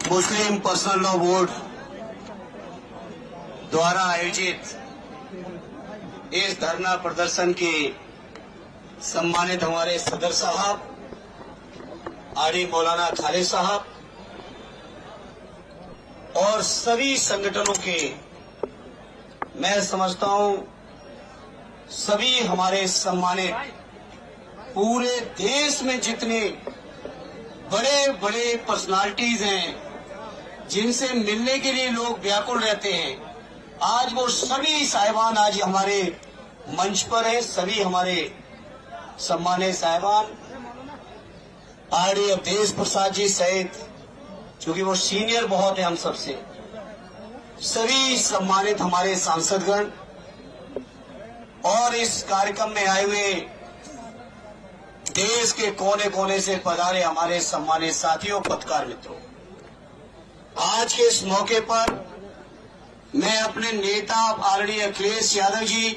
मुस्लिम personal law board द्वारा आयोजित इस धरना प्रदर्शन के सम्मानित हमारे सदर साहब आड़ी मौलाना खालिद साहब और सभी संगठनों के, मैं समझता हूं सभी हमारे सम्मानित पूरे देश में जितने बड़े बड़े पर्सनालिटीज हैं जिनसे मिलने के लिए लोग व्याकुल रहते हैं, आज वो सभी साहिबान आज हमारे मंच पर हैं। सभी हमारे सम्मानित साहिबान आरडी अवधेश प्रसाद जी सहित, क्योंकि वो सीनियर बहुत है हम सबसे, सभी सम्मानित हमारे सांसदगण और इस कार्यक्रम में आए हुए देश के कोने कोने से पधारे हमारे सम्मानित साथियों, पत्रकार मित्रों, आज के इस मौके पर मैं अपने नेता आदरणीय अखिलेश यादव जी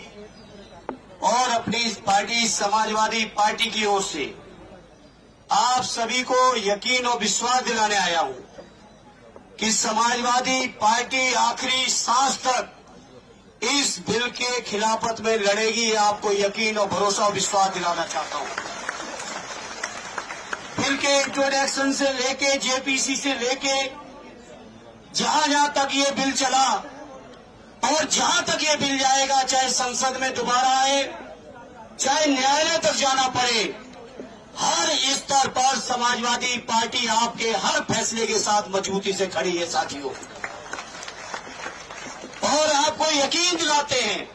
और अपनी पार्टी समाजवादी पार्टी की ओर से आप सभी को यकीन और विश्वास दिलाने आया हूं कि समाजवादी पार्टी आखिरी सांस तक इस बिल के खिलाफत में लड़ेगी। आपको यकीन और भरोसा और विश्वास दिलाना चाहता हूं। बिल के इंट्रोडक्शन से लेके जेपीसी से लेके जहां जहां तक ये बिल चला और जहां तक ये बिल जाएगा, चाहे संसद में दोबारा आए, चाहे न्यायालय तक जाना पड़े, हर स्तर पर समाजवादी पार्टी आपके हर फैसले के साथ मजबूती से खड़ी है साथियों। और आपको यकीन दिलाते हैं,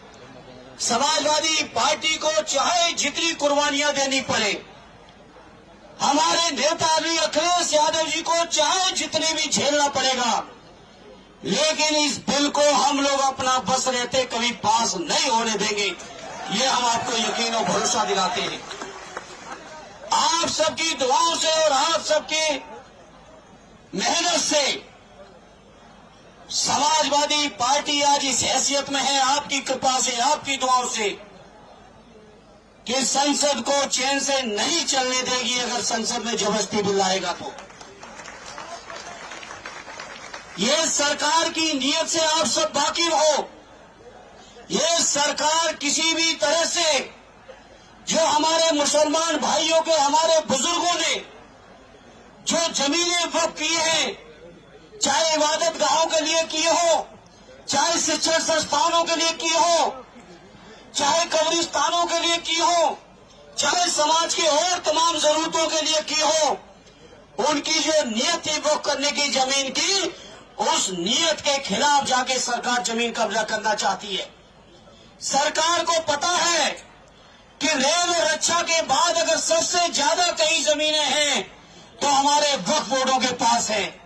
समाजवादी पार्टी को चाहे जितनी कुर्बानियां देनी पड़े, हमारे नेता अखिलेश यादव जी को चाहे जितनी भी झेलना पड़ेगा, लेकिन इस बिल को हम लोग अपना बस रहते कभी पास नहीं होने देंगे। ये हम आपको यकीन और भरोसा दिलाते हैं। आप सबकी दुआओं से और आप सबकी मेहनत से समाजवादी पार्टी आज इस हैसियत में है, आपकी कृपा से, आपकी दुआओं से, कि संसद को चैन से नहीं चलने देगी। अगर संसद में जबरदस्ती बिल आएगा तो ये सरकार की नीयत से आप सब वाकिफ हो। ये सरकार किसी भी तरह से जो हमारे मुसलमान भाइयों के, हमारे बुजुर्गों ने जो जमीनें वक्फ की हैं, चाहे इबादत गाहों के लिए किए हो, चाहे शिक्षण संस्थानों के लिए किए हो, चाहे कब्रिस्तानों के लिए की हो, चाहे समाज के और तमाम जरूरतों के लिए की हो, उनकी जो नीयत थी वक्फ करने की जमीन की, उस नीयत के खिलाफ जाके सरकार जमीन कब्जा करना चाहती है। सरकार को पता है कि रेल और रक्षा के बाद अगर सबसे ज्यादा कई जमीनें हैं तो हमारे वक्फ बोर्डों के पास है।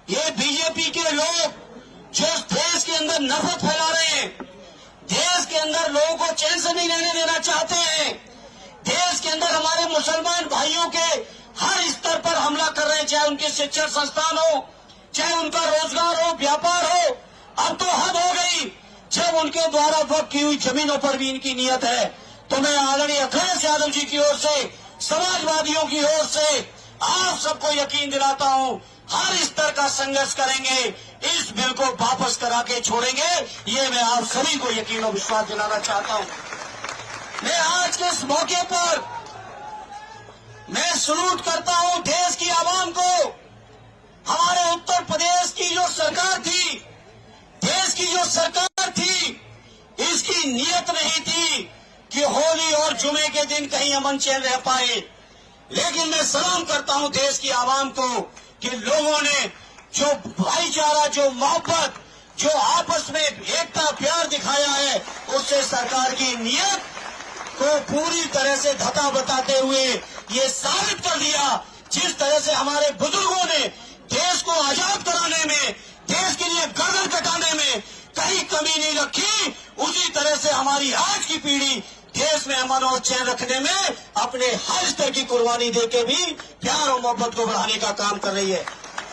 ये बीजेपी के लोग जो देश के अंदर नफरत फैला रहे हैं, देश के अंदर लोगों को चैन से नहीं रहने देना चाहते हैं, देश के अंदर हमारे मुसलमान भाइयों के हर स्तर पर हमला कर रहे हैं, चाहे उनके शिक्षण संस्थान हो, चाहे उनका रोजगार हो, व्यापार हो। अब तो हद हो गई जब उनके द्वारा वक्फ की हुई जमीनों पर भी इनकी नीयत है। तो मैं आदरणीय अखिलेश यादव जी की ओर से, समाजवादियों की ओर से आप सबको यकीन दिलाता हूं, हर स्तर का संघर्ष करेंगे, इस बिल को वापस करा के छोड़ेंगे। ये मैं आप सभी को यकीन और विश्वास दिलाना चाहता हूं। मैं आज के इस मौके पर मैं सलूट करता हूं देश की आवाम को। हमारे उत्तर प्रदेश की जो सरकार थी, देश की जो सरकार थी, इसकी नीयत नहीं थी कि होली और जुमे के दिन कहीं अमन चैन रह पाए। लेकिन मैं सलाम करता हूं देश की आवाम को कि लोगों ने जो भाईचारा, जो मोहब्बत, जो आपस में एकता प्यार दिखाया है, उससे सरकार की नीयत को पूरी तरह से धता बताते हुए ये साबित कर दिया। जिस तरह से हमारे बुजुर्गों ने देश को आजाद कराने में, देश के लिए गर्दन कटाने में कहीं कमी नहीं रखी, उसी तरह से हमारी आज की पीढ़ी देश में अमन और चैन रखने में अपने हर स्तर की कुर्बानी देके भी प्यार और मोहब्बत को बढ़ाने का काम कर रही है।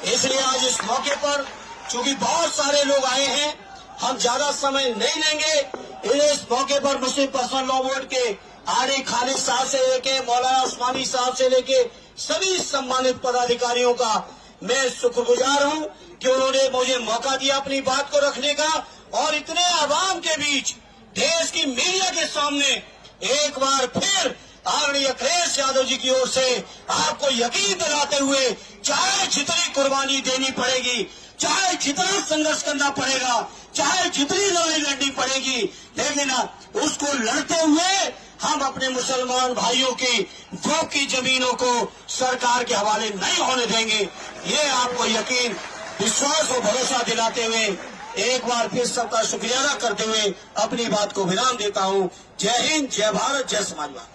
इसलिए आज इस मौके पर चूंकि बहुत सारे लोग आए हैं, हम ज्यादा समय नहीं लेंगे। इस मौके पर मुस्लिम पर्सनल लॉ बोर्ड के आरडी खालिद साहब से लेके मौलाना उस्मानी साहब से लेके सभी सम्मानित पदाधिकारियों का मैं शुक्रगुजार हूं कि उन्होंने मुझे मौका दिया अपनी बात को रखने का, और इतने आवाम के बीच देश की मीडिया के सामने एक बार फिर आदरणीय अखिलेश यादव जी की ओर से आपको यकीन दिलाते हुए, चाहे जितनी कुर्बानी देनी पड़ेगी, चाहे जितना संघर्ष करना पड़ेगा, चाहे जितनी लड़ाई लड़नी पड़ेगी, लेकिन उसको लड़ते हुए हम अपने मुसलमान भाइयों की वक्फ की जमीनों को सरकार के हवाले नहीं होने देंगे। ये आपको यकीन, विश्वास और भरोसा दिलाते हुए एक बार फिर सबका शुक्रिया अदा करते हुए अपनी बात को विराम देता हूं। जय हिंद, जय भारत, जय समाजवाद।